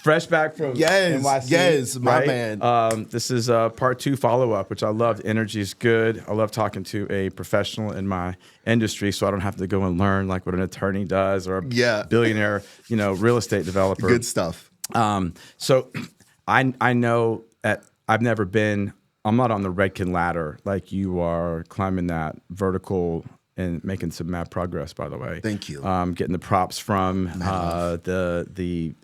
Fresh back from NYC. Yes, my right? man. This is part 2 follow-up, which I love. Energy is good. I love talking to a professional in my industry, so I don't have to go and learn like what an attorney does or a billionaire, real estate developer. Good stuff. So I know I'm not on the Redken ladder like you are, climbing that vertical and making some mad progress, by the way. Thank you. Getting the props from the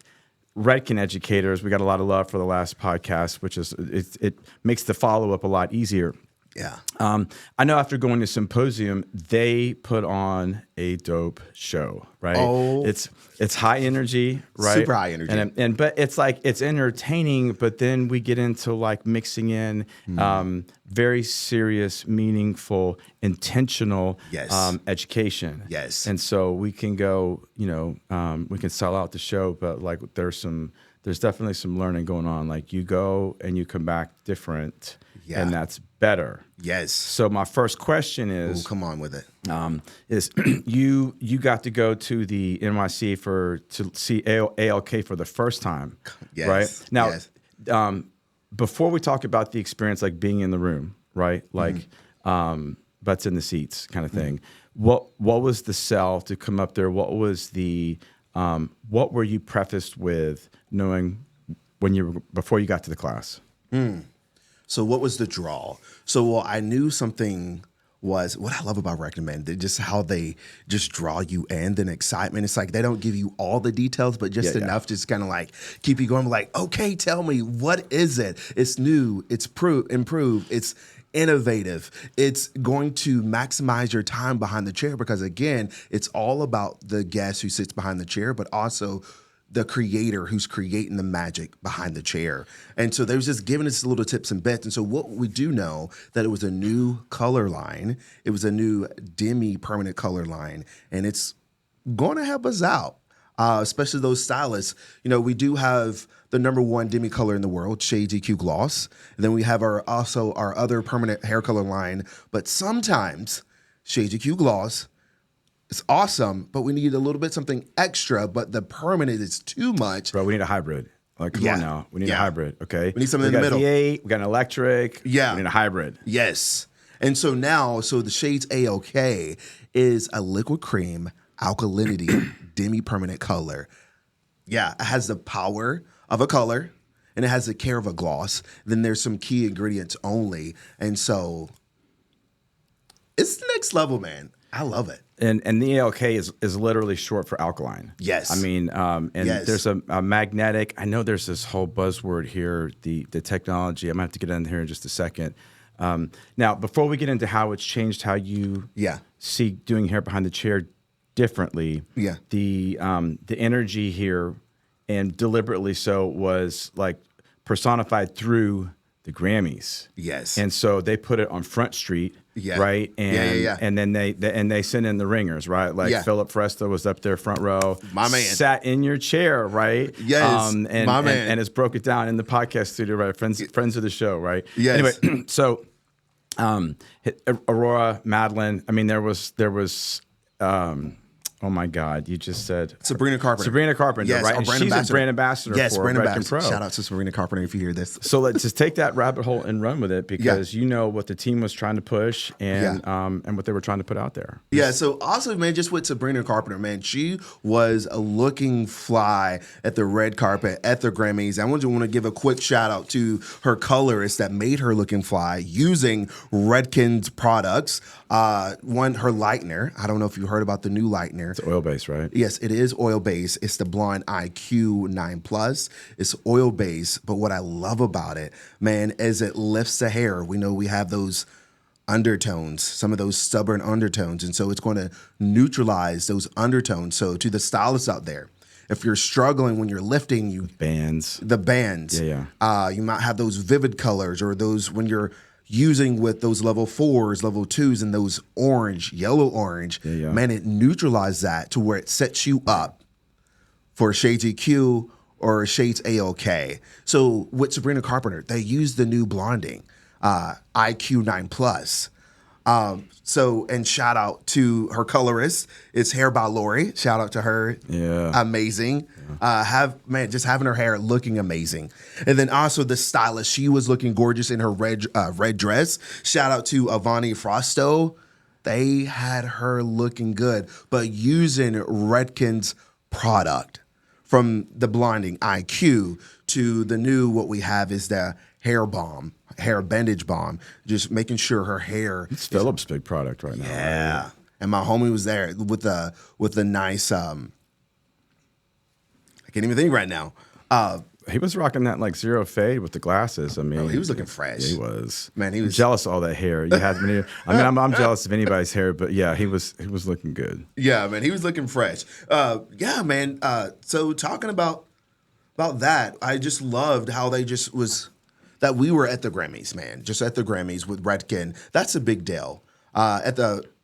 Redken educators. We got a lot of love for the last podcast, which is it makes the follow-up a lot easier. Yeah. I know after going to Symposium, they put on a dope show, right? Oh. It's high energy, right? Super high energy. But it's like, it's entertaining, but then we get into like mixing in very serious, meaneful, intentional education. Yes. And so we can go, we can sell out the show, but like there's definitely some learning going on. Like you go and you come back different. Yeah. And that's better. Yes. So my first question is, come on with it. Is you got to go to the NYC to see AOK for the first time, yes. right? Now, before we talk about the experience, like being in the room, right? Like butts in the seats kind of thing. What was the sell to come up there? What was what were you prefaced with knowing before you got to the class? So what was the draw? So I knew something was what I love about Redken, man. Just how they just draw you in, and excitement. It's like they don't give you all the details, but just enough, just kind of like keep you going. Like, okay, tell me, what is it? It's new. It's improved. It's innovative. It's going to maximize your time behind the chair because, again, it's all about the guest who sits behind the chair, but also the creator who's creating the magic behind the chair. And so they was just giving us little tips and bits. And so what we do know that it was a new color line. It was a new permanent color line. And it's going to help us out, especially those stylists. We do have the #1 demi color in the world, Shades EQ Gloss. And then we have our other permanent hair color line. But sometimes Shades EQ Gloss, it's awesome, but we need a little bit something extra, but the permanent is too much. Bro, we need a hybrid. Like, come on now. We need a hybrid, okay? We need something in the middle. V8, we got an electric. Yeah. We need a hybrid. Yes. And so now, the Shades AOK is a liquid cream alkalinity demi-permanent color. Yeah, it has the power of a color, and it has the care of a gloss. Then there's some key ingredients only. And so it's the next level, man. I love it. And the AOK is literally short for alkaline. Yes. I mean, there's a magnetic. I know there's this whole buzzword here, the technology. I'm going to have to get in here in just a second. Now, before we get into how it's changed how you see doing hair behind the chair differently, the energy here, and deliberately so, was like personified through the Grammys. Yes. And so they put it on Front Street. Yeah. Right. And and then they sent in the ringers, right? Like Philip Fresta was up there front row. My man. Sat in your chair, right? Yes. My man. And has broke it down in the podcast studio, right? Friends of the show, right? Yes. Anyway, so Aurora, Madeline, I mean, there was oh my God, you just said Sabrina Carpenter. Yes, right? And she's a brand ambassador for Redken Pro. Shout out to Sabrina Carpenter if you hear this. So let's just take that rabbit hole and run with it, because you know what the team was trying to push and what they were trying to put out there. Yeah, so also, man, just with Sabrina Carpenter, man, she was a looking fly at the red carpet at the Grammys. I want to give a quick shout out to her colorist that made her looking fly using Redken's products. Her lightener. I don't know if you heard about the new lightener. It's oil-based, right? Yes, it is oil-based. It's the Blonde IQ 9 Plus. It's oil-based, but what I love about it, man, is it lifts the hair. We know we have those undertones, some of those stubborn undertones, and so it's going to neutralize those undertones. So to the stylists out there, if you're struggling when you're lifting, the bands. You might have those vivid colors, or those when you're using with those level 4s, level 2s, and those yellow orange, man, it neutralizes that to where it sets you up for Shades EQ or Shades AOK. So with Sabrina Carpenter, they use the new blonding, IQ 9 Plus. So, and shout out to her colorist. It's Hair by Lori. Shout out to her. Yeah. Amazing. Just having her hair looking amazing. And then also the stylist. She was looking gorgeous in her red dress. Shout out to Avani Frosto. They had her looking good, but using Redken's product, from the blonding IQ to the new, what we have is the hair bandage balm, just making sure her hair. It's Philip's big product right now. Yeah. Right? And my homie was there with the nice, I can't even think right now. He was rocking that like zero fade with the glasses. I mean, he was looking fresh. Yeah, he was. Man, he was I'm jealous of all that hair. You had many. I'm jealous of anybody's hair, but yeah, he was looking good. Yeah, man, he was looking fresh. Yeah, man. So talking about that, I just loved how they just was that we were at the Grammys, man. Just at the Grammys with Redken. That's a big deal.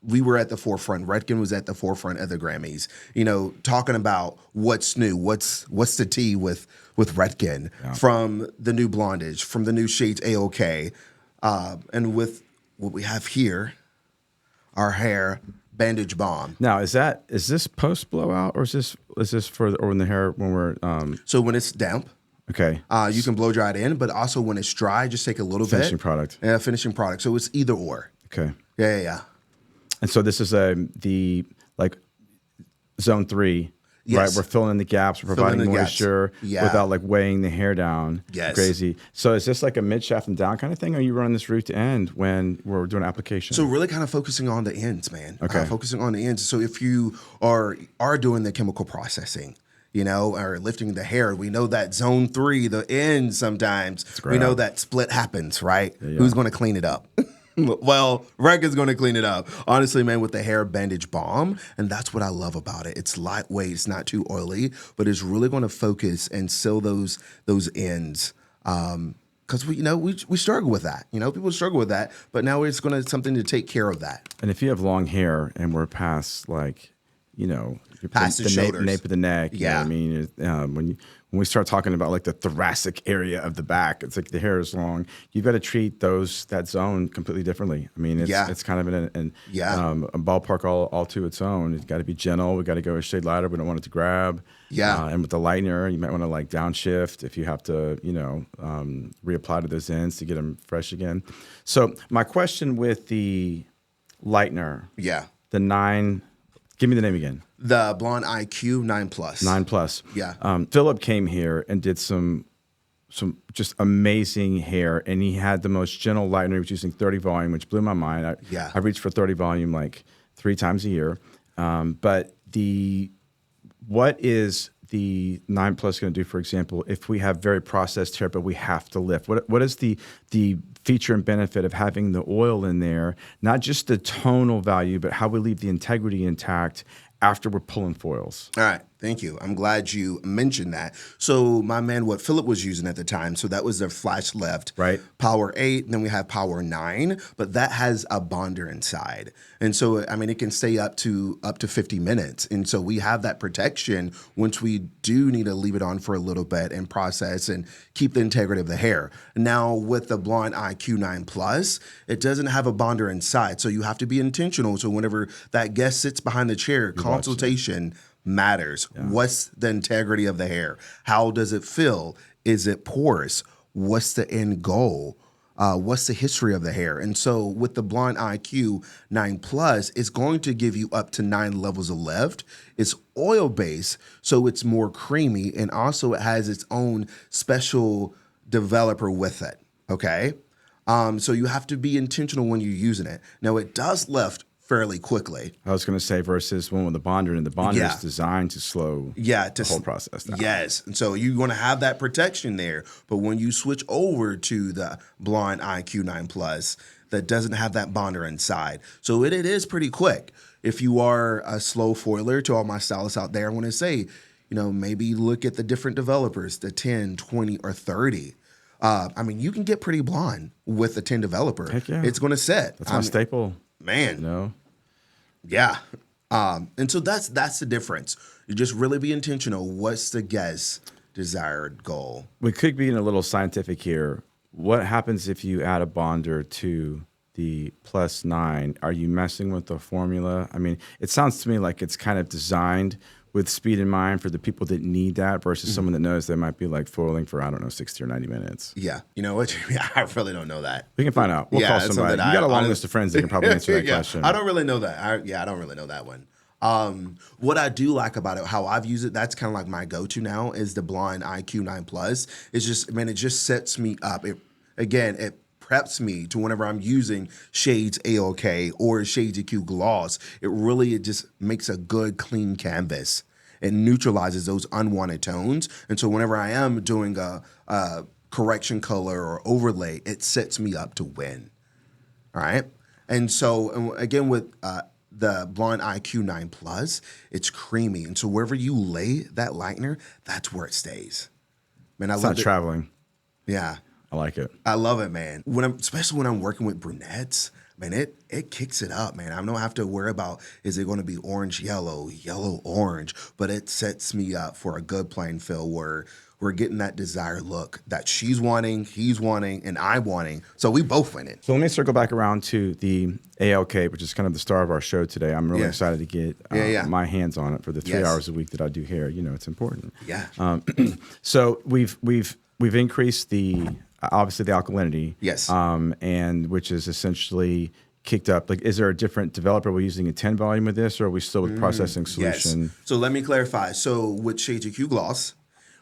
We were at the forefront. Redken was at the forefront of the Grammys. You know, talking about what's new, what's the tea with Redken, from the new blondage, from the new Shades AOK, and with what we have here, our hair bandage balm. Now, is this post blowout, or is this for when the hair when we're So when it's damp, okay, you can blow dry it in, but also when it's dry, just take a little finishing bit. Product. Yeah, finishing product. So it's either or. Okay. Yeah. And so this is the like zone 3. Yes. Right, we're filling in the gaps, we're providing moisture without like weighing the hair down. Yes. Crazy. So is this like a mid shaft and down kind of thing, or are you running this root to end when we're doing application? So really kind of focusing on the ends, man. Okay. Focusing on the ends. So if you are doing the chemical processing, you know, or lifting the hair, we know that zone 3, the ends sometimes, we know that split happens, right? Yeah. Who's going to clean it up? Well, Redken's going to clean it up. Honestly, man, with the hair bandage balm. And that's what I love about it. It's lightweight. It's not too oily, but it's really going to focus and seal those ends. Because we struggle with that. You know, people struggle with that. But now it's going to something to take care of that. And if you have long hair and we're past like, you know, past the shoulders, nape of the neck. Yeah. You know what I mean, when we start talking about like the thoracic area of the back, it's like the hair is long. You've got to treat that zone completely differently. I mean, it's kind of a ballpark all to its own. It's got to be gentle. We got to go a shade lighter. We don't want it to grab. Yeah. And with the lightener, you might want to like downshift if you have to, reapply to those ends to get them fresh again. So my question with the lightener, the 9. Give me the name again. The Blonde IQ 9 Plus. 9 Plus. Yeah. Philip came here and did some just amazing hair, and he had the most gentle lightener. He was using 30 volume, which blew my mind. I reached for 30 volume like 3 times a year. But what is the 9 Plus going to do, for example, if we have very processed hair, but we have to lift? What is the feature and benefit of having the oil in there? Not just the tonal value, but how we leave the integrity intact after we're pulling foils. All right. Thank you. I'm glad you mentioned that. So my man, what Philip was using at the time, so that was their flash left. Right. Power 8, and then we have Power 9, but that has a bonder inside. And so, I mean, it can stay up to 50 minutes. And so we have that protection once we do need to leave it on for a little bit and process and keep the integrity of the hair. Now, with the Blonde IQ 9 Plus, it doesn't have a bonder inside. So you have to be intentional. So whenever that guest sits behind the chair, consultation matters. Yeah. What's the integrity of the hair? How does it feel? Is it porous? What's the end goal? What's the history of the hair? And so with the Blonde IQ 9 Plus, it's going to give you up to 9 levels of lift. It's oil-based, so it's more creamy, and also it has its own special developer with it, okay? So you have to be intentional when you're using it. Now, it does lift fairly quickly. I was going to say versus one with the bonder, and the bonder is designed to slow the whole process down. Yes, and so you're going to have that protection there. But when you switch over to the Blonde IQ 9 Plus, that doesn't have that bonder inside. So it is pretty quick. If you are a slow foiler, to all my stylists out there, I want to say, maybe look at the different developers, the 10, 20, or 30. I mean, you can get pretty blonde with the 10 developer. Heck yeah. It's going to set. That's my staple. Man. Yeah. And so that's the difference. You just really be intentional. What's the guest's desired goal? We could be in a little scientific here. What happens if you add a bonder to the +9, are you messing with the formula? I mean, it sounds to me like it's kind of designed with speed in mind for the people that need that versus someone that knows they might be like foiling for, I don't know, 60 or 90 minutes. Yeah. You know what? I really don't know that. We can find out. We'll call somebody. You got a long list of friends that can probably answer that question. I don't really know that. I don't really know that one. What I do like about it, how I've used it, that's kind of like my go-to now, is the Blonde IQ 9 Plus. It's just, man, it just sets me up. It preps me to whenever I'm using Shades AOK or Shades EQ Gloss. It just makes a good, clean canvas. It neutralizes those unwanted tones. And so whenever I am doing a correction color or overlay, it sets me up to win. All right? And so, again, with the Blonde IQ 9 Plus, it's creamy. And so wherever you lay that lightener, that's where it stays. Man, it's not traveling. Yeah. I like it. I love it, man. Especially when I'm working with brunettes, man, it kicks it up, man. I don't have to worry about, is it going to be orange, yellow, orange, but it sets me up for a good playing field where we're getting that desired look that she's wanting, he's wanting, and I'm wanting. So we both win it. So let me circle back around to the AOK, which is kind of the star of our show today. I'm really excited to get my hands on it for the 3 hours a week that I do hair. You know, it's important. Yeah. So we've increased the obviously the alkalinity. Yes. And which is essentially kicked up. Like, is there a different developer we're using a 10 volume with this, or are we still with processing solution? Yes. So let me clarify. So with Shades EQ Gloss,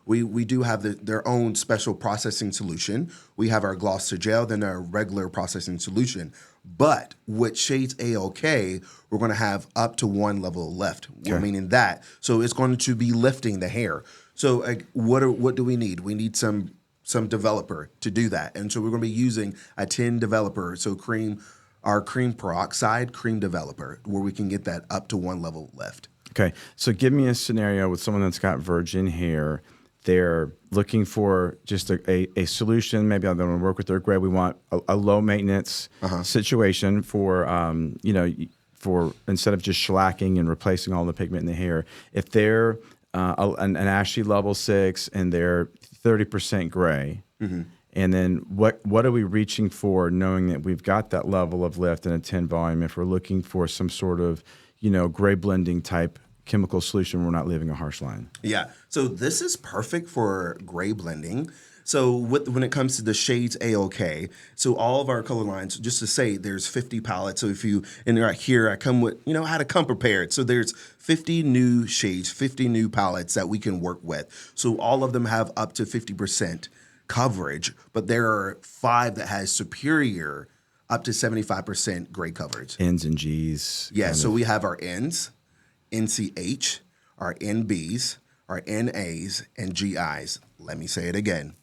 we do have their own special processing solution. We have our gloss to gel, then our regular processing solution. But with Shades AOK, we're going to have up to one level lift, meaning that. So it's going to be lifting the hair. So what do we need? We need some developer to do that. And so we're going to be using a 10 developer, so our cream peroxide cream developer, where we can get that up to one level lift. Okay. So give me a scenario with someone that's got virgin hair. They're looking for just a solution. Maybe they want to work with their gray. We want a low maintenance situation for, for instead of just shellacking and replacing all the pigment in the hair. If they're an ashy level 6 and they're 30% gray, and then what are we reaching for, knowing that we've got that level of lift in a 10 volume? If we're looking for some sort of, gray blending type chemical solution, we're not leaving a harsh line. Yeah. So this is perfect for gray blending. So when it comes to the Shades AOK, so all of our color lines, just to say, there's 50 palettes. So if you, and right here, I come with, I had to come prepared. So there's 50 new shades, 50 new palettes that we can work with. So all of them have up to 50% coverage, but there are 5 that has superior up to 75% gray coverage. N's and G's. Yeah. So we have our N's, NCH, our NBs, our NAs, and GIs. Let me say it again.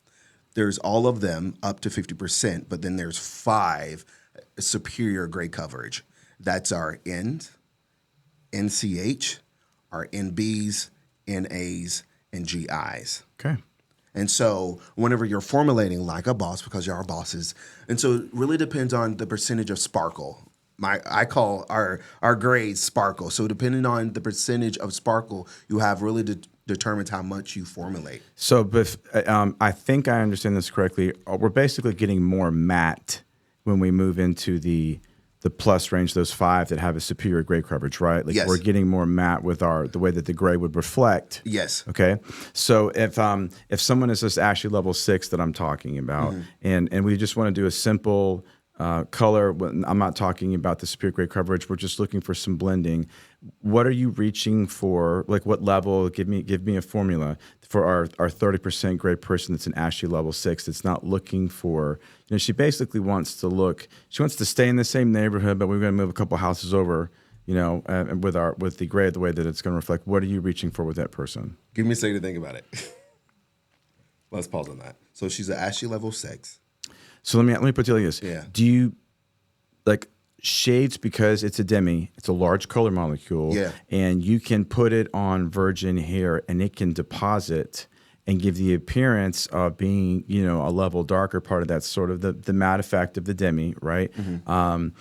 There's all of them up to 50%, but then there's 5 superior gray coverage. That's our N's, NCH, our NBs, NAs, and GIs. Okay. And so whenever you're formulating like a boss, because you are bosses, and so it really depends on the percentage of sparkle. I call our grades sparkle. So depending on the percentage of sparkle you have really determines how much you formulate. So I think I understand this correctly. We're basically getting more matte when we move into the plus range, those 5 that have a superior gray coverage, right? Like yes. We're getting more matte with the way that the gray would reflect. Yes. Okay. So if someone is this ashy level 6 that I'm talking about, and we just want to do a simple color, I'm not talking about the superior gray coverage. We're just looking for some blending. What are you reaching for? Like what level? Give me a formula for our 30% gray person that's an ashy level 6 that's not looking for, she basically wants to stay in the same neighborhood, but we're going to move a couple houses over, with the gray the way that it's going to reflect. What are you reaching for with that person? Give me a second to think about it. Let's pause on that. So she's an ashy level 6. So let me put it like this. Yeah. Do you like shades, because it's a demi, it's a large color molecule, and you can put it on virgin hair and it can deposit and give the appearance of being, a level darker part of that sort of the matte effect of the demi, right? And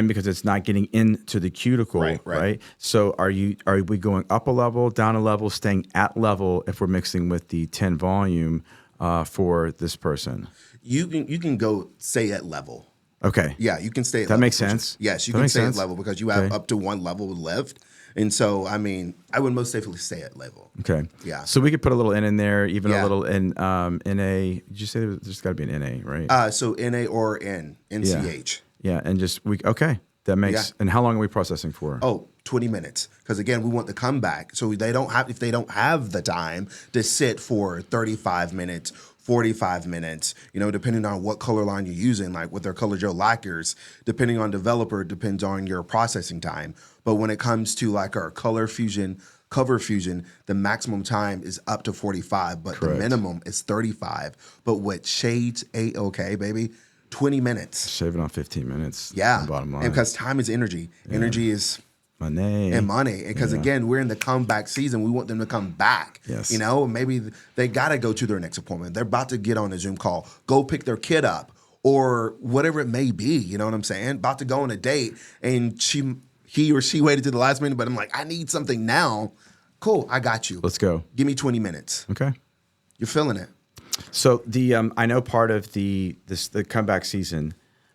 because it's not getting into the cuticle, right? So are we going up a level, down a level, staying at level if we're mixing with the 10 volume for this person? You can go stay at level. Okay. Yeah, you can stay at that level. makes sense. Yes, you that can makes stay sense. at level because you have up to one level left. And so, I mean, I would most definitely stay at level. Okay. Yeah. So we could put a little N in there, even a Yeah. little NA. Did you say there's got to be an NA, right? So NA or NCH. Yeah. And just okay. That makes. And how long are we processing for? Oh, 20 minutes. Because again, we want the comeback. So if they don't have the time to sit for 35 minutes, 45 minutes, depending on what color line you're using, like with their Color Gel lacquers, depending on developer, depends on your processing time. But when it comes to like our Cover Fusion, the maximum time is up to 45, but the minimum is 35. But with Shades AOK, baby, 20 minutes. Shaving on 15 minutes. Yeah. Bottom line. And because time is energy. Yeah. Energy is money. And because again, we're in the comeback season. We want them to come back. Yes. Maybe they got to go to their next appointment. They're about to get on a Zoom call, go pick their kid up or whatever it may be. You know what I'm saying? About to go on a date and he or she waited to the last minute, but I'm like, I need something now. Cool. I got you. Let's go. Give me 20 minutes. Okay. You're feeling it. So I know part of the comeback season,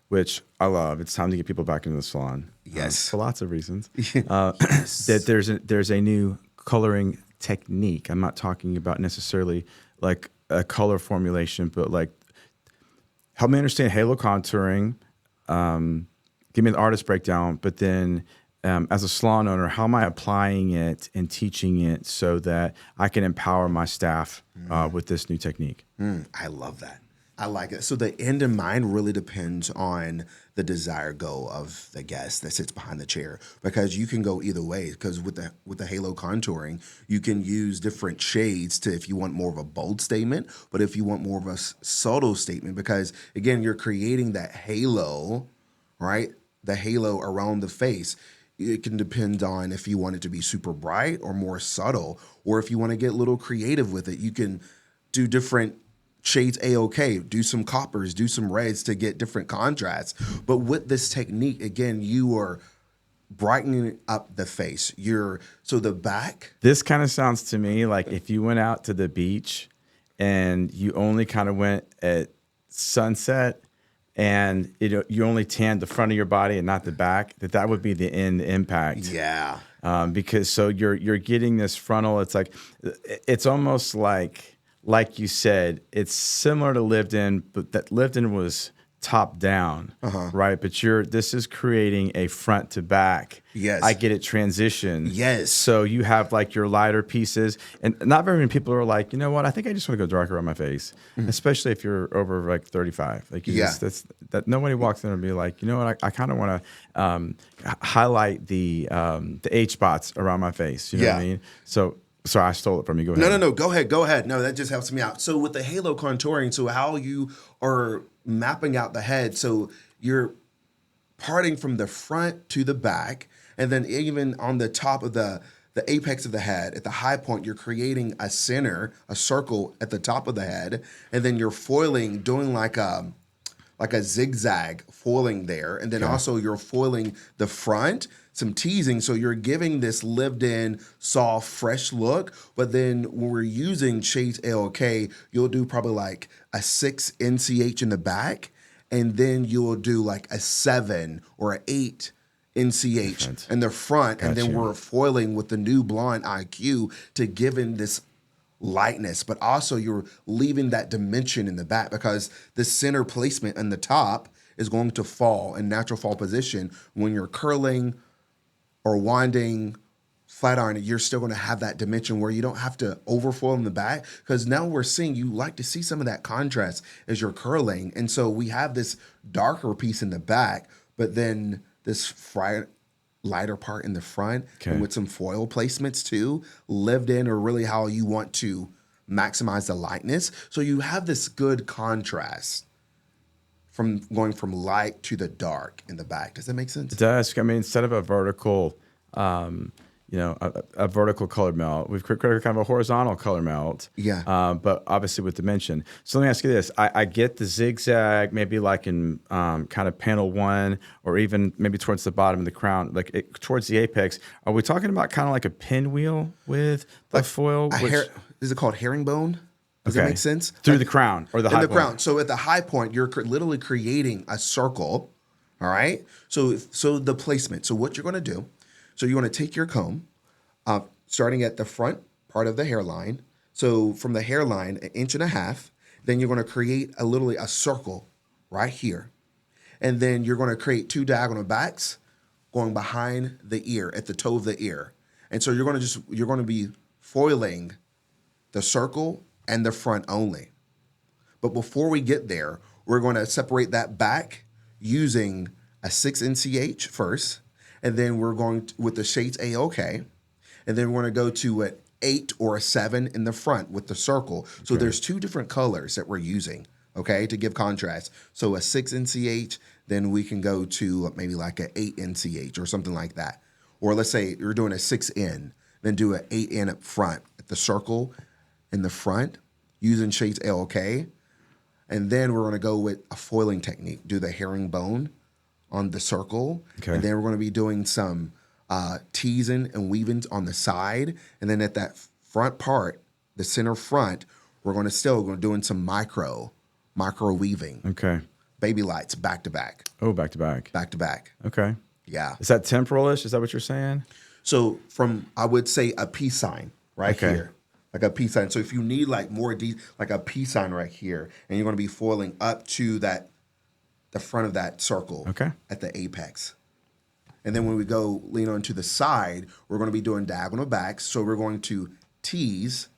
which I love. It's time to get people back into the salon. Yes, for lots of reasons. That there's a new coloring technique. I'm not talking about necessarily like a color formulation, but like help me understand halo contouring. Give me the artist breakdown, but then as a salon owner, how am I applying it and teaching it so that I can empower my staff with this new technique? I love that. I like it. So the end in mind really depends on the desired goal of the guest that sits behind the chair, because you can go either way. Because with the halo contouring, you can use different shades to if you want more of a bold statement, but if you want more of a subtle statement, because again, you're creating that halo, right? The halo around the face. It can depend on if you want it to be super bright or more subtle, or if you want to get a little creative with it, you can do different Shades AOK, do some coppers, do some reds to get different contrasts. But with this technique, again, you are brightening up the face. So the back. This kind of sounds to me like if you went out to the beach and you only kind of went at sunset and you only tanned the front of your body and not the back, that would be the end impact. Yeah. Because so you're getting this frontal. It's like it's almost like you said, it's similar to lived in, but that lived in was top down, right? But this is creating a front to back. Yes. I get it, transition. Yes. So you have like your lighter pieces, and not very many people are like, you know what? I think I just want to go darker on my face, especially if you're over like 35. Like that nobody walks in and be like, you know what? I kind of want to highlight the H spots around my face. You know what I mean? So. Sorry, I stole it from you. Go ahead. No. Go ahead. No, that just helps me out. So with the halo contouring, so how you are mapping out the head, so you're parting from the front to the back, and then even on the top of the apex of the head, at the high point, you're creating a circle at the top of the head, and then you're foiling, doing like a zigzag foiling there, and then also you're foiling the front, some teasing, so you're giving this lived-in, soft, fresh look. But then when we're using Shades AOK, you'll do probably like a 6 NCH in the back, and then you'll do like a 7 or an 8 NCH in the front, and then we're foiling with the new blonde IQ to give in this lightness, but also you're leaving that dimension in the back, because the center placement in the top is going to fall in natural fall position. When you're curling or winding, flat ironing, you're still going to have that dimension where you don't have to overfoil in the back, because now we're seeing, you like to see some of that contrast as you're curling. And so we have this darker piece in the back, but then this lighter part in the front, and with some foil placements too, lived in, or really how you want to maximize the lightness. So you have this good contrast from going from light to the dark in the back. Does that make sense? It does. I mean, instead of a vertical, a vertical color melt, we've created kind of a horizontal color melt. Yeah. But obviously with dimension. So let me ask you this. I get the zigzag, maybe like in kind of panel 1, or even maybe towards the bottom of the crown, towards the apex. Are we talking about kind of like a pinwheel with the foil? Is it called herringbone? Does that make sense? Through the crown or the high point? Crown. So at the high point, you're literally creating a circle, All right. So the placement. So what you're going to do, so you're going to take your comb, starting at the front part of the hairline. So from the hairline, 1.5 inches, then you're going to create literally a circle right here. And then you're going to create 2 diagonal backs going behind the ear, at the toe of the ear. And so you're going to be foiling the circle and the front only. But before we get there, we're going to separate that back using a 6 NCH first, and then we're going with the Shades AOK, and then we're going to go to an 8 or a 7 in the front with the circle. So there's 2 different colors that we're using, okay, to give contrast. So a 6 NCH, then we can go to maybe like an 8 NCH or something like that. Or let's say you're doing a 6N, then do an 8N up front at the circle in the front using Shades AOK. And then we're going to go with a foiling technique, do the herringbone on the circle. Okay. And then we're going to be doing some teasing and weavings on the side. And then at that front part, the center front, we're going to doing some micro weaving. Okay. Baby lights back to back. Oh, back to back. Back to back. Okay. Yeah. Is that temporal-ish? Is that what you're saying? So I would say a peace sign right here. Like a peace sign. So if you need like more like a peace sign right here, and you're going to be foiling up to the front of that circle at the apex. And then when we go lean onto the side, we're going to be doing diagonal backs. So we're going to tease,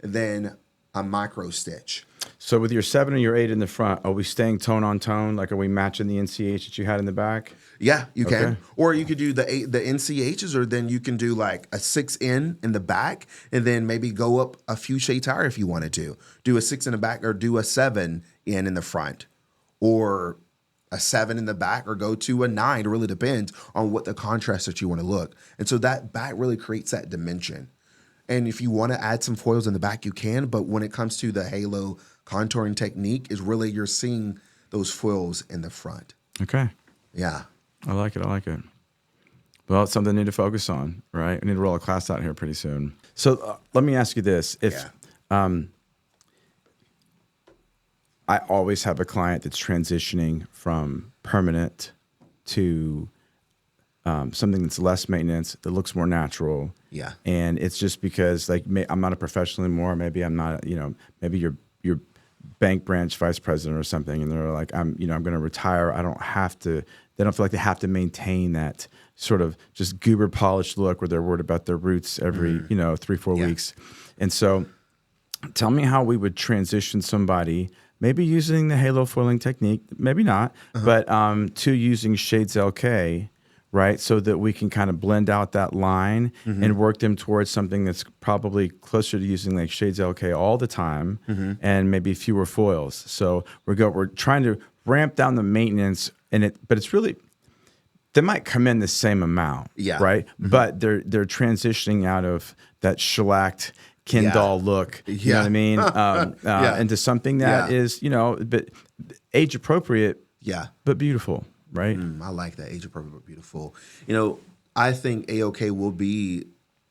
and then a micro stitch. So with your 7 and your 8 in the front, are we staying tone on tone? Like, are we matching the NCH that you had in the back? Yeah, you can. Or you could do the NCHs, or then you can do like a 6N in the back, and then maybe go up a few shades higher if you wanted to. Do a 6 in the back, or do a 7 in the front, or a 7 in the back, or go to a 9. It really depends on what the contrast that you want to look. And so that back really creates that dimension. And if you want to add some foils in the back, you can. But when it comes to the halo contouring technique, is really you're seeing those foils in the front. Okay. Yeah. I like it. Well, it's something I need to focus on, right? I need to roll a class out here pretty soon. So let me ask you this. I always have a client that's transitioning from permanent to something that's less maintenance, that looks more natural. Yeah. And it's just because like I'm not a professional anymore. Maybe I'm not, maybe you're bank branch vice president or something, and they're like, I'm going to retire. I don't have to. They don't feel like they have to maintain that sort of just goober polished look where they're worried about their roots every 3-4 weeks. And so, tell me how we would transition somebody, maybe using the halo foiling technique, maybe not, but to using Shades LK. Right, so that we can kind of blend out that line and work them towards something that's probably closer to using like Shades LK all the time and maybe fewer foils. So we're trying to ramp down the maintenance, but it's really, they might come in the same amount, right? But they're transitioning out of that shellacked Ken doll look, you know what I mean, into something that is but age appropriate, but beautiful. Right. I like that. Age appropriate but beautiful. I think AOK will be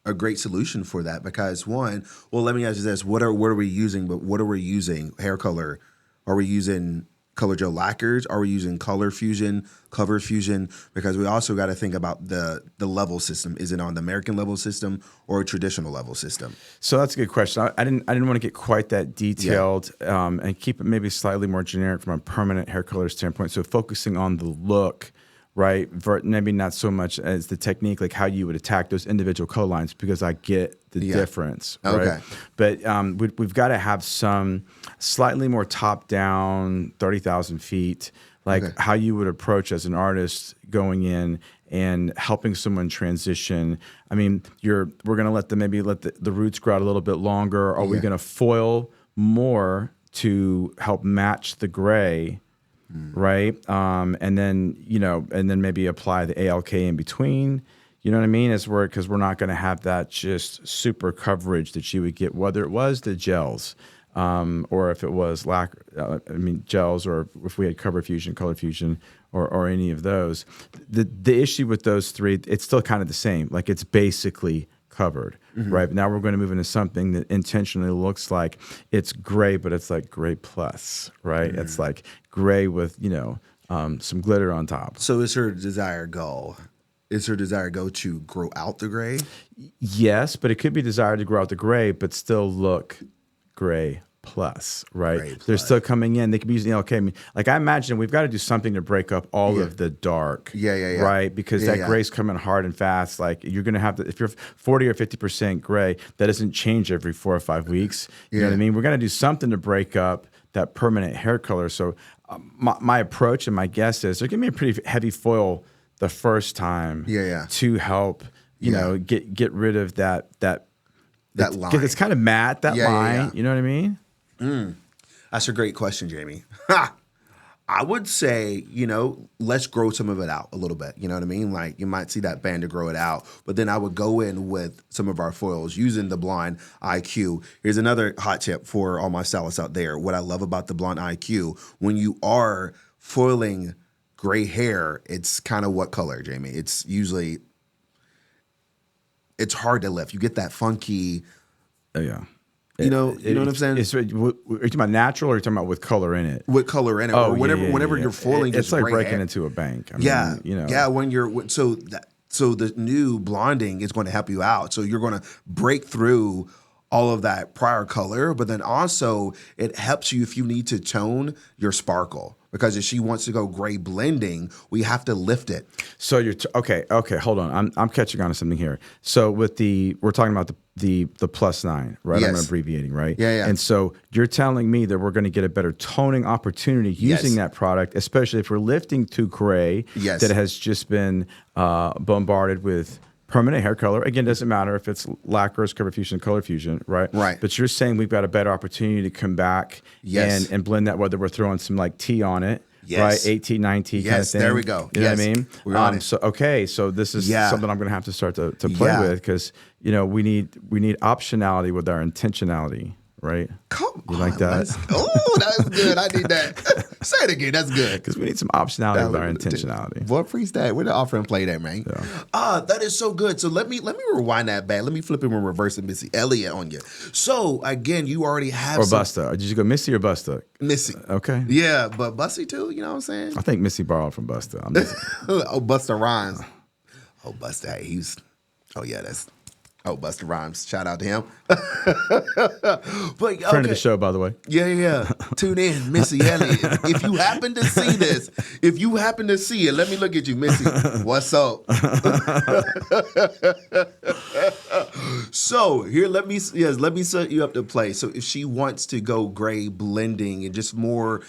a great solution for that because let me ask you this. What are we using? But what are we using? Hair color. Are we using color gel lacquers? Are we using color fusion, cover fusion? Because we also got to think about the level system. Is it on the American level system or a traditional level system? So that's a good question. I didn't want to get quite that detailed and keep it maybe slightly more generic from a permanent hair color standpoint. So focusing on the look, right? Maybe not so much as the technique, like how you would attack those individual color lines, because I get the difference, right? Okay. But we've got to have some slightly more top-down, 30,000 feet, like how you would approach as an artist going in and helping someone transition. I mean, we're going to let the roots grow out a little bit longer. Are we going to foil more to help match the gray? Right. And then maybe apply the ALK in between, you know what I mean? Because we're not going to have that just super coverage that you would get, whether it was the gels, or if it was gels, or if we had cover fusion, color fusion, or any of those. The issue with those three, it's still kind of the same. Like, it's basically covered, right? But now we're going to move into something that intentionally looks like it's gray, but it's like gray plus, right? It's like gray with, some glitter on top. So is her desired goal? Is her desired goal to grow out the gray? Yes, but it could be desired to grow out the gray, but still look gray plus, right? Gray plus. They're still coming in. They could be using okay. I mean, like I imagine we've got to do something to break up all of the dark. Right? Because that gray's coming hard and fast. Like you're going to have to, if you're 40 or 50% gray, that doesn't change every 4 or 5 weeks. You know what I mean? We're going to do something to break up that permanent hair color. So my approach and my guess is they're giving me a pretty heavy foil the first time to help, you know, get rid of that line. Because it's kind of matte, that line. You know what I mean? That's a great question, Jamie. I would say, you know, let's grow some of it out a little bit. You know what I mean? Like you might see that band to grow it out, but then I would go in with some of our foils using the Blonde IQ. Here's another hot tip for all my stylists out there. What I love about the Blonde IQ, when you are foiling gray hair, it's kind of what color, Jamie? It's usually, it's hard to lift. You get that funky. You know what I'm saying? Are you talking about natural or are you talking about with color in it? With color in it. Oh, or whenever you're foiling, it's like breaking into a bank. I mean, you know. Yeah, when you're so the new blonding is going to help you out. So you're going to break through all of that prior color, but then also it helps you if you need to tone your sparkle. Because if she wants to go gray blending, we have to lift it. So you're okay. Hold on, I'm catching on to something here. So with we're talking about the +9, right? Yes. I'm abbreviating, right? Yeah. And so you're telling me that we're going to get a better toning opportunity using that product, especially if we're lifting to gray that has just been bombarded with permanent hair color. Again, doesn't matter if it's lacquers, cover fusion, color fusion, right? Right. But you're saying we've got a better opportunity to come back and blend that, whether we're throwing some like tea on it, right? 8T, 9T kind of thing. There we go. You know what I mean? We're on it. So this is something I'm going to have to start to play with because, you know, we need optionality with our intentionality. Right? Come on. You like that? Oh, that's good. I need that. Say it again. That's good. Because we need some optionality with our intentionality. What freestyle? We're the offering play that, man. That is so good. So let me rewind that back. Let me flip it and reverse it, Missy Elliott on you. So again, you already have Busta. Did you go Missy or Busta? Missy. Okay. Yeah, but Bussy too, you know what I'm saying? I think Missy borrowed from Busta. Oh, Busta Rhymes. Oh, Busta. Busta Rhymes. Shout out to him. But friend of the show, by the way. Yeah. Tune in, Missy Elliott. If you happen to see this, if you happen to see it, let me look at you, Missy. What's up? So here, let me set you up to play. So if she wants to go gray blending and just more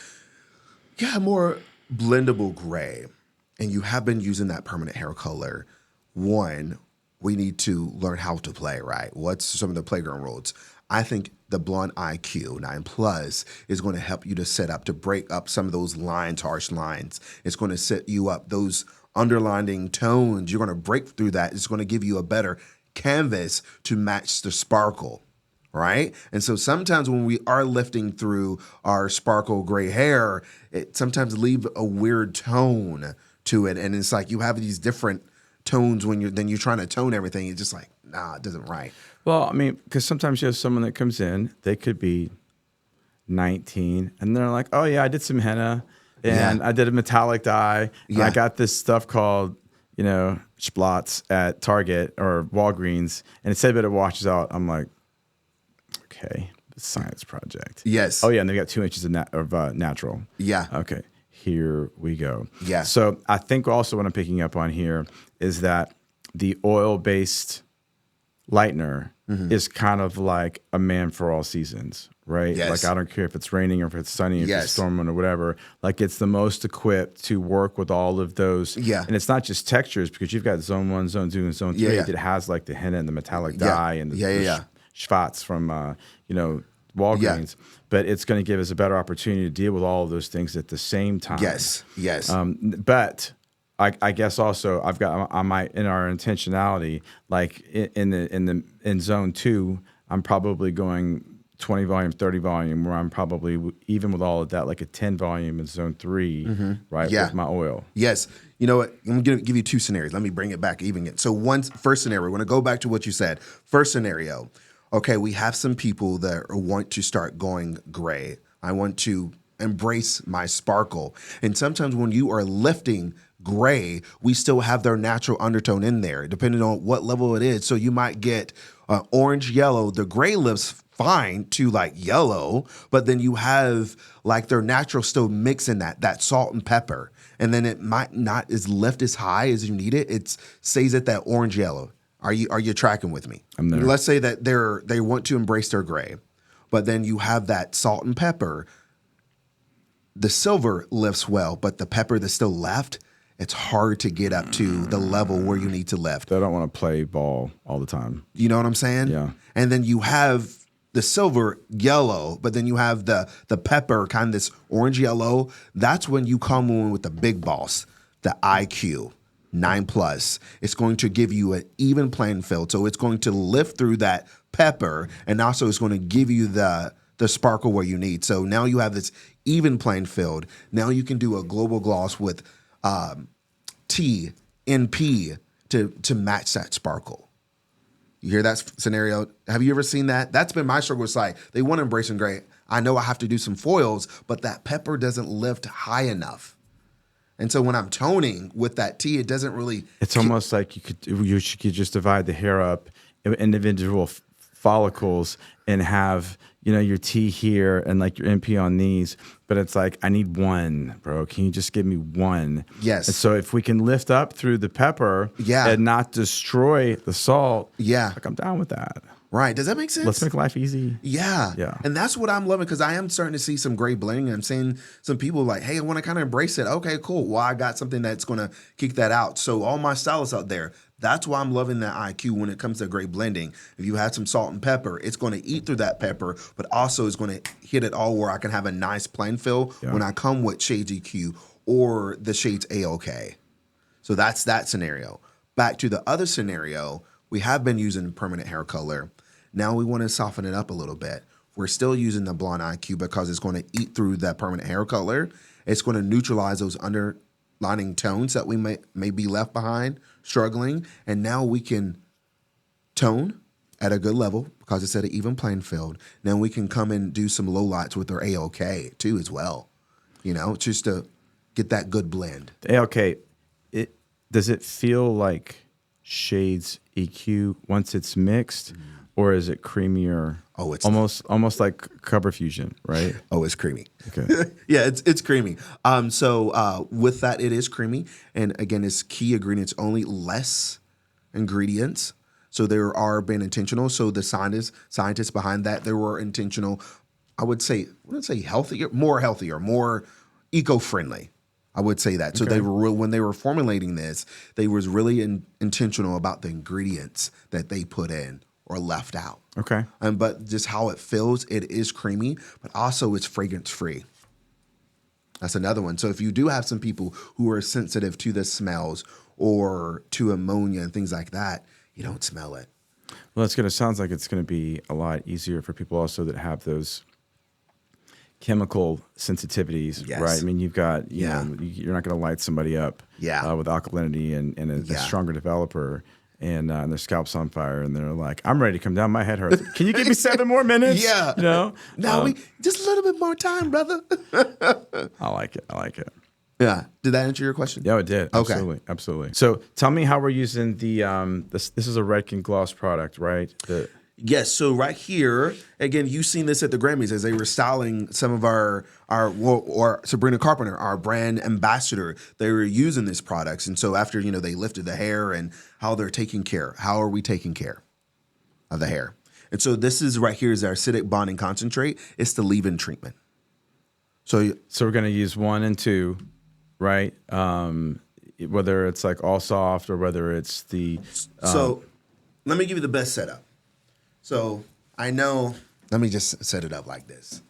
blendable gray, and you have been using that permanent hair color, we need to learn how to play, right? What's some of the playground rules? I think the Blonde IQ 9 Plus is going to help you to set up to break up some of those harsh lines. It's going to set you up those underlining tones. You're going to break through that. It's going to give you a better canvas to match the sparkle, right? And so sometimes when we are lifting through our sparkle gray hair, it sometimes leave a weird tone to it. And it's like you have these different tones when you're trying to tone everything. It's just like, nah, it doesn't right. Well, I mean, because sometimes you have someone that comes in, they could be 19, and they're like, oh yeah, I did some henna, and I did a metallic dye, and I got this stuff called, you know, Splots at Target or Walgreens, and it said that it washes out. I'm like, okay, science project. Yes. Oh yeah, and they got 2 inches of natural. Yeah. Okay. Here we go. Yeah. So I think also what I'm picking up on here is that the oil-based lightener is kind of like a man for all seasons, right? Yes. Like I don't care if it's raining or if it's sunny, if it's storming or whatever. Like it's the most equipped to work with all of those. Yeah. And it's not just textures because you've got zone 1, zone 2, and zone 3 that has like the henna and the metallic dye and the schwatz from you know, Walgreens, but it's going to give us a better opportunity to deal with all of those things at the same time. Yes. But I guess also I've got in our intentionality, like in zone 2, I'm probably going 20 volume, 30 volume, where I'm probably even with all of that, like a 10 volume in zone 3, right? Yeah. With my oil. Yes. You know what? I'm going to give you 2 scenarios. Let me bring it back even again. So first scenario, we're going to go back to what you said. First scenario. Okay, we have some people that want to start going gray. I want to embrace my sparkle. And sometimes when you are lifting gray, we still have their natural undertone in there, depending on what level it is. So you might get orange, yellow. The gray lifts fine to like yellow, but then you have like their natural still mixing that salt and pepper. And then it might not is lift as high as you need it. It stays at that orange yellow. Are you tracking with me? I'm there. Let's say that they want to embrace their gray, but then you have that salt and pepper. The silver lifts well, but the pepper that's still left, it's hard to get up to the level where you need to lift. I don't want to play ball all the time. You know what I'm saying? Yeah. And then you have the silver yellow, but then you have the pepper kind of this orange yellow. That's when you come in with the big boss, the IQ 9+. It's going to give you an even playing field. So it's going to lift through that pepper, and also it's going to give you the sparkle where you need. So now you have this even playing field. Now you can do a global gloss with T, NP to match that sparkle. You hear that scenario? Have you ever seen that? That's been my struggle. It's like they want to embrace and gray. I know I have to do some foils, but that pepper doesn't lift high enough. And so when I'm toning with that T, it doesn't really. It's almost like you could just divide the hair up in individual follicles and have your T here and like your NP on these, but it's like I need one, bro. Can you just give me one? Yes. And so if we can lift up through the pepper, and not destroy the salt, like I'm down with that. Right. Does that make sense? Let's make life easy. Yeah. Yeah. And that's what I'm loving, because I am starting to see some gray blending. I'm seeing some people like, hey, I want to kind of embrace it. Okay, cool. Well, I got something that's going to kick that out. So all my stylists out there, that's why I'm loving that IQ when it comes to gray blending. If you have some salt and pepper, it's going to eat through that pepper, but also it's going to hit it all where I can have a nice plain fill when I come with Shades EQ or the Shades AOK. So that's that scenario. Back to the other scenario, we have been using permanent hair color. Now we want to soften it up a little bit. We're still using the blonde IQ because it's going to eat through that permanent hair color. It's going to neutralize those underlining tones that we may be left behind, struggling. And now we can tone at a good level because it's at an even playing field. Now we can come and do some low lights with our AOK too as well. Just to get that good blend. The AOK, does it feel like Shades EQ once it's mixed? Or is it creamier? Oh, it's almost like Cover Fusion, right? Oh, it's creamy. Okay. Yeah, it's creamy. So with that, it is creamy. And again, it's key ingredients only, less ingredients. So there are been intentional. So the scientists behind that, they were intentional. I wouldn't say healthier, more eco-friendly. I would say that. So they were when they were formulating this, they was really intentional about the ingredients that they put in or left out. Okay. But just how it feels, it is creamy, but also it's fragrance free. That's another one. So if you do have some people who are sensitive to the smells or to ammonia and things like that, you don't smell it. Well, sounds like it's going to be a lot easier for people also that have those chemical sensitivities, right? I mean, you've got, you're not going to light somebody up with alkalinity and a stronger developer. And their scalp's on fire, and they're like, "I'm ready to come down. My head hurts. Can you give me 7 more minutes?" No, we just a little bit more time, brother. I like it. Yeah. Did that answer your question? Yeah, it did. Okay. Absolutely. So, tell me how we're using the this is a Redken gloss product, right? Yes. So right here, again, you've seen this at the Grammys as they were styling some of our Sabrina Carpenter, our brand ambassador. They were using these products, and so after they lifted the hair and how they're taking care. How are we taking care of the hair? And so this is right here is our acidic bonding concentrate. It's the leave-in treatment. So we're going to use 1 and 2, right? Whether it's like all soft or whether it's the. So let me give you the best setup. So I know, let me just set it up like this.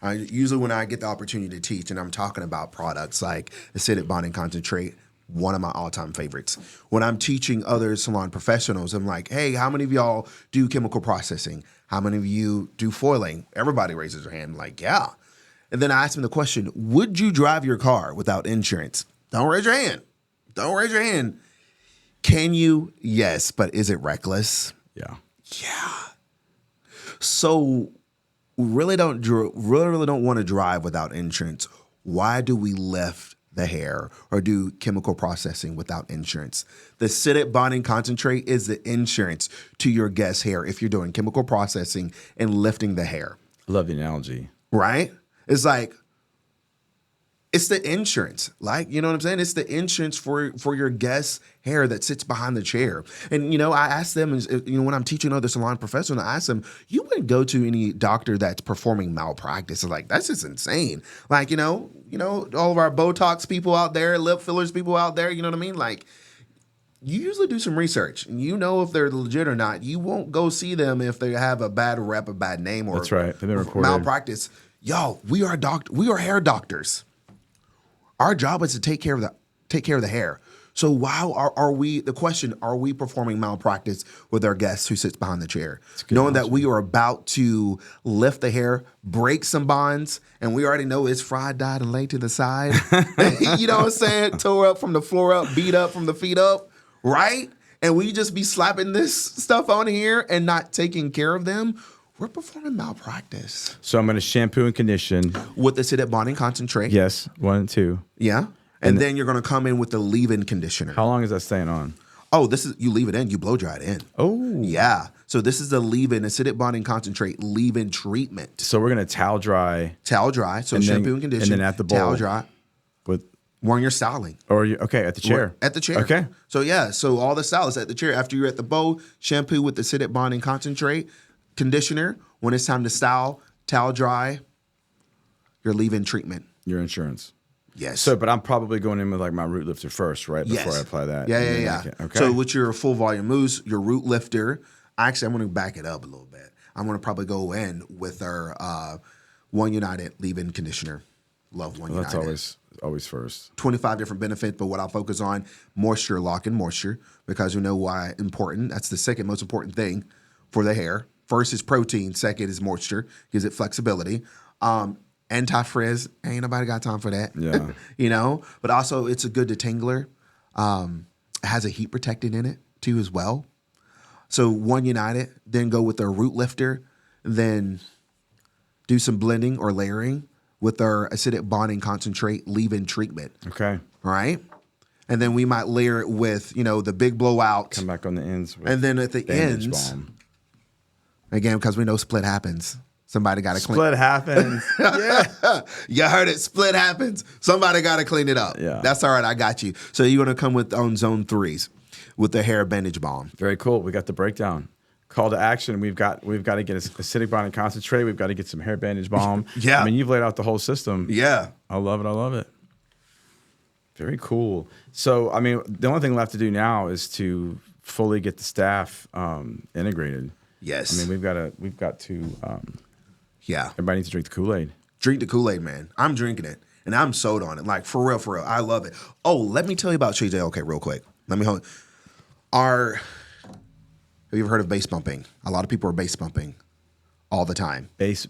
Usually when I get the opportunity to teach and I'm talking about products like acidic bonding concentrate, one of my all-time favorites. When I'm teaching other salon professionals, I'm like, hey, how many of y'all do chemical processing? How many of you do foiling? Everybody raises their hand like, yeah. And then I ask them the question, would you drive your car without insurance? Don't raise your hand. Don't raise your hand. Can you? Yes, but is it reckless? Yeah. Yeah. So really don't want to drive without insurance. Why do we lift the hair or do chemical processing without insurance? The acidic bonding concentrate is the insurance to your guest's hair if you're doing chemical processing and lifting the hair. I love the analogy. Right? It's like, it's the insurance. Like, you know what I'm saying? It's the insurance for your guest's hair that sits behind the chair. And, I ask them, when I'm teaching other salon professionals, I ask them, you wouldn't go to any doctor that's performing malpractice. It's like, that's just insane. Like, all of our Botox people out there, lip fillers people out there, you know what I mean? Like, you usually do some research and if they're legit or not. You won't go see them if they have a bad rep, a bad name, or that's right. They've been reported. Malpractice. Yo, we are hair doctors. Our job is to take care of the hair. So are we performing malpractice with our guest who sits behind the chair? Knowing that we are about to lift the hair, break some bonds, and we already know it's fried, dyed, and laid to the side. You know what I'm saying? Tore up from the floor up, beat up from the feet up, right? And we just be slapping this stuff on here and not taking care of them. We're performing malpractice. So I'm going to shampoo and condition. With the acidic bonding concentrate. Yes, 1 and 2. Yeah. And then you're going to come in with the leave-in conditioner. How long is that staying on? Oh, you leave it in. You blow dry it in. Oh. Yeah. So this is the leave-in, acidic bonding concentrate leave-in treatment. So we're going to towel dry. Towel dry. So shampoo and condition. And then at the bowl. Towel dry. When you're styling. Okay, at the chair. At the chair. Okay. So all the stylists at the chair. After you're at the bowl, shampoo with the acidic bonding concentrate, conditioner. When it's time to style, towel dry, your leave-in treatment. Your insurance. Yes. So, but I'm probably going in with like my root lifter first, right? Before I apply that. Yeah. Okay. So with your full volume mousse, your root lifter, actually I'm going to back it up a little bit. I'm going to probably go in with our One United leave-in conditioner. Love One United. That's always first. 25 different benefits, but what I'll focus on, moisture, lock in moisture, because you know why important. That's the second most important thing for the hair. First is protein. Second is moisture. Gives it flexibility. Anti-frizz. Ain't nobody got time for that. Yeah. But also it's a good detangler. It has a heat protectant in it too as well. So One United, then go with our root lifter, then do some blending or layering with our acidic bonding concentrate leave-in treatment. Okay. All right. And then we might layer it with, the big blowout. Come back on the ends. And then at the ends. Balm. Again, because we know split happens. Somebody got to clean. Split happens. Yeah. You heard it. Split happens. Somebody got to clean it up. Yeah. That's all right. I got you. So you're going to come on zone 3s with the hair bandage balm. Very cool. We got the breakdown. Call to action. We've got to get acidic bonding concentrate. We've got to get some hair bandage balm. Yeah. I mean, you've laid out the whole system. Yeah. I love it. Very cool. So, I mean, the only thing left to do now is to fully get the staff integrated. Yes. I mean, we've got to. Yeah. Everybody needs to drink the Kool-Aid. Drink the Kool-Aid, man. I'm drinking it, and I'm sold on it. Like, for real. I love it. Oh, let me tell you about Shades EQ AOK real quick. Have you ever heard of bass bumping? A lot of people are bass bumping all the time. Bass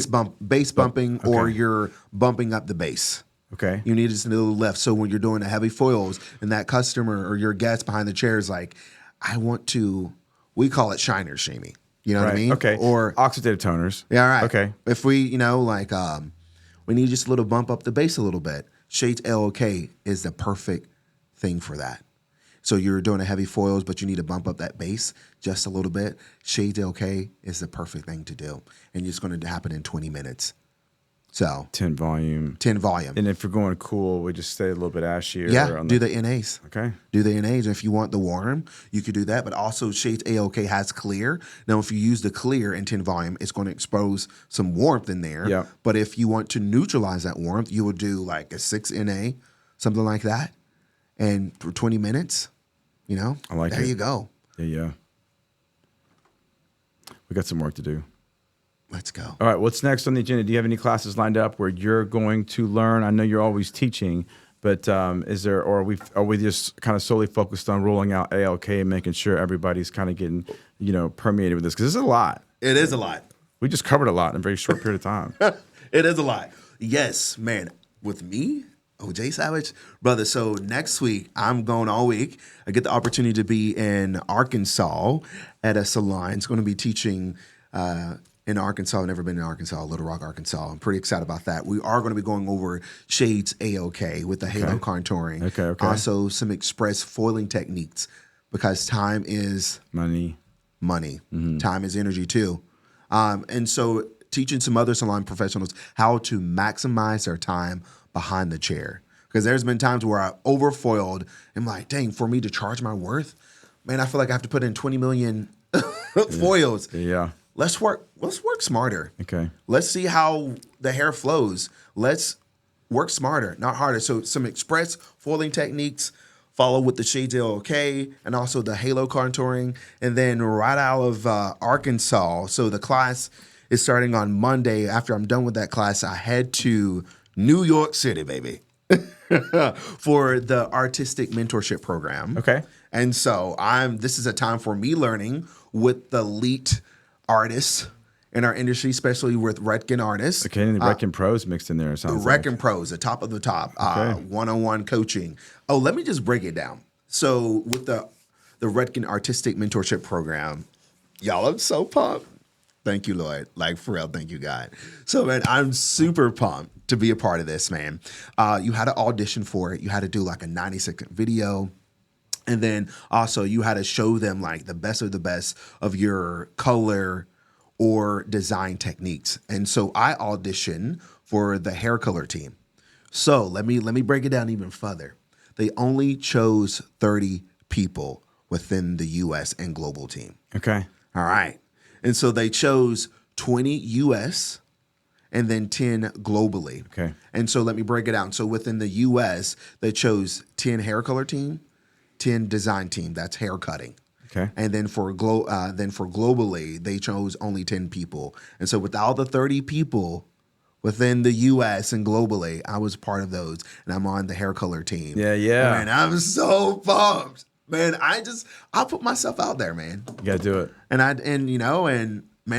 bumping, okay. Or you're bumping up the bass. Okay. You need just a little lift. So when you're doing the heavy foils and that customer or your guest behind the chair is like, we call it shiners, Jamie. You know what I mean? Okay. Or oxidative toners. Yeah, all right. Okay. If we, we need just a little bump up the bass a little bit. Shades EQ is the perfect thing for that. So you're doing a heavy foils, but you need to bump up that bass just a little bit. Shades EQ is the perfect thing to do. And it's going to happen in 20 minutes. So 10 volume. And if you're going cool, we just stay a little bit ashier. Yeah, do the NAs. Okay. Do the NAs. And if you want the warm, you could do that. But also Shades EQ has clear. Now, if you use the clear in 10 volume, it's going to expose some warmth in there. Yeah. But if you want to neutralize that warmth, you would do like a 6 NA, something like that. And for 20 minutes, I like there it. you go. Yeah. We got some work to do. Let's go. All right, what's next on the agenda? Do you have any classes lined up where you're going to learn? I know you're always teaching, but is there, or are we just kind of solely focused on rolling out AOK and making sure everybody's kind of getting, permeated with this? Because it's a lot. It is a lot. We just covered a lot in a very short period of time. It is a lot. Yes, man. With me, Jay Savage, brother. So next week, I'm going all week. I get the opportunity to be in Arkansas at a salon. It's going to be teaching in Arkansas. I've never been in Arkansas, Little Rock, Arkansas. I'm pretty excited about that. We are going to be going over Shades AOK with the halo contouring. Okay. Also, some express foiling techniques because time is money. Mm-hmm. Time is energy too. And so teaching some other salon professionals how to maximize their time behind the chair. Because there's been times where I overfoiled. I'm like, dang, for me to charge my worth, man, I feel like I have to put in 20 million foils. Yeah. Let's work smarter. Okay. Let's see how the hair flows. Let's work smarter, not harder. So some express foiling techniques, follow with the Shades AOK and also the halo contouring. And then right out of Arkansas, so the class is starting on Monday. After I'm done with that class, I head to New York City, baby, for the artistic mentorship program. Okay. And so this is a time for me learning with the elite artists in our industry, especially with Redken Artists. Okay, and the Redken Pros mixed in there, it sounds Redken like. Pros, the top of the top, Okay. one-on-one coaching. Oh, let me just break it down. So with the Redken Artistic Mentorship Program, y'all, I'm so pumped. Thank you, Lord. Like, for real, thank you, God. So, man, I'm super pumped to be a part of this, man. You had to audition for it. You had to do like a 90-second video. And then also you had to show them like the best of the best of your color or design techniques. And so I auditioned for the hair color team. So let me break it down even further. They only chose 30 people within the US and global team. Okay. All right. And so they chose 20 US and then 10 globally. Okay. And so let me break it down. So within the US, they chose 10 hair color team, 10 design team, that's hair cutting. Okay. And then for globally, they chose only 10 people. And so with all the 30 people within the US and globally, I was part of those. And I'm on the hair color team. Yeah. Man, I'm so pumped. Man, I put myself out there, man. You gotta do it. And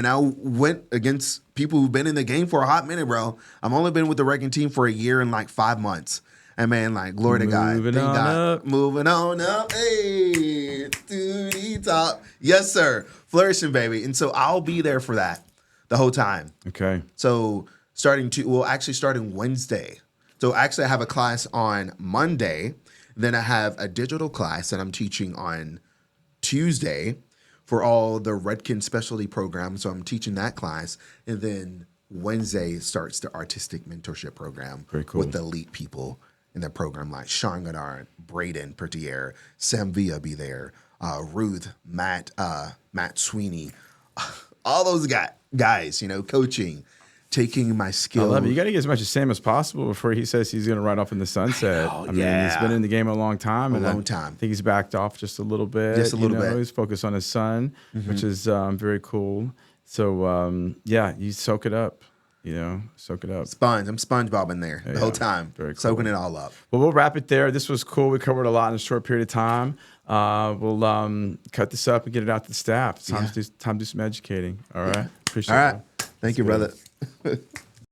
I went against people who've been in the game for a hot minute, bro. I've only been with the Redken team for a year and like 5 months. And man, like, glory to God. Moving on up. Moving on up. Hey, to the top. Yes, sir. Flourishing, baby. And so I'll be there for that the whole time. Okay. So starting Wednesday. So actually I have a class on Monday. Then I have a digital class that I'm teaching on Tuesday for all the Redken specialty programs. So I'm teaching that class. And then Wednesday starts the artistic mentorship program. Very cool. With the elite people in the program like Sean Goddard, Braden Pertier, Sam Villa be there, Ruth, Matt Sweeney, all those guys, coaching, taking my skills. I love it. You got to get as much of Sam as possible before he says he's going to ride off in the sunset. I mean, he's been in the game a long time. I think he's backed off just a little bit. Just a little bit. He's focused on his son, which is very cool. So, you soak it up. Soak it up. I'm SpongeBob there the whole time, very cool. Soaking it all up. Well, we'll wrap it there. This was cool. We covered a lot in a short period of time. We'll cut this up and get it out to the staff. It's time to do some educating. All right. Appreciate it. All right. Thank you, brother.